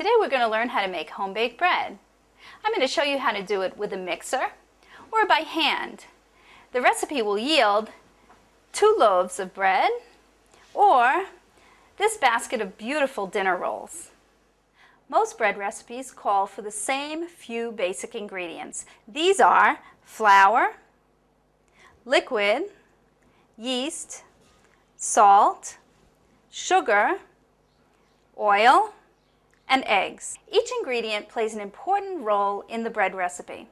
Today we're going to learn how to make home-baked bread. I'm going to show you how to do it with a mixer or by hand. The recipe will yield 2 loaves of bread or this basket of beautiful dinner rolls. Most bread recipes call for the same few basic ingredients. These are flour, liquid, yeast, salt, sugar, oil, and eggs. Each ingredient plays an important role in the bread recipe.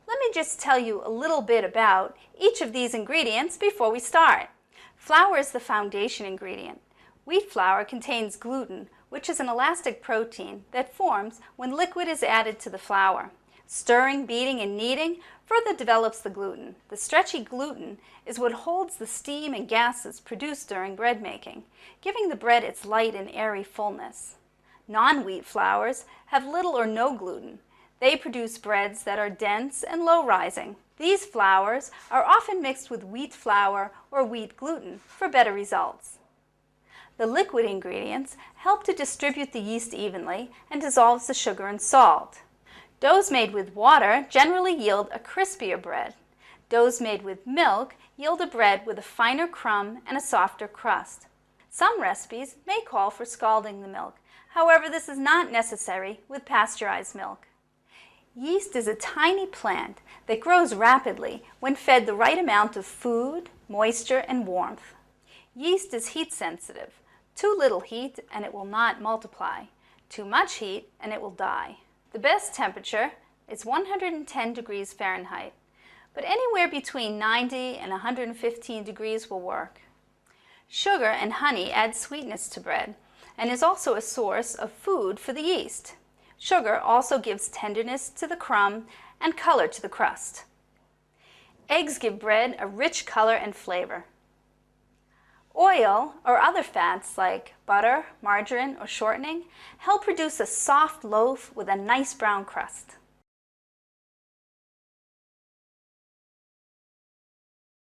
Let me just tell you a little bit about each of these ingredients before we start. Flour is the foundation ingredient. Wheat flour contains gluten, which is an elastic protein that forms when liquid is added to the flour. Stirring, beating, and kneading further develops the gluten. The stretchy gluten is what holds the steam and gases produced during bread making, giving the bread its light and airy fullness. Non-wheat flours have little or no gluten. They produce breads that are dense and low-rising. These flours are often mixed with wheat flour or wheat gluten for better results. The liquid ingredients help to distribute the yeast evenly and dissolves the sugar and salt. Doughs made with water generally yield a crispier bread. Doughs made with milk yield a bread with a finer crumb and a softer crust. Some recipes may call for scalding the milk. However, this is not necessary with pasteurized milk. Yeast is a tiny plant that grows rapidly when fed the right amount of food, moisture, and warmth. Yeast is heat sensitive. Too little heat and it will not multiply. Too much heat and it will die. The best temperature is 110 degrees Fahrenheit, but anywhere between 90 and 115 degrees will work. Sugar and honey add sweetness to bread and is also a source of food for the yeast. Sugar also gives tenderness to the crumb and color to the crust. Eggs give bread a rich color and flavor. Oil or other fats like butter, margarine, or shortening help produce a soft loaf with a nice brown crust.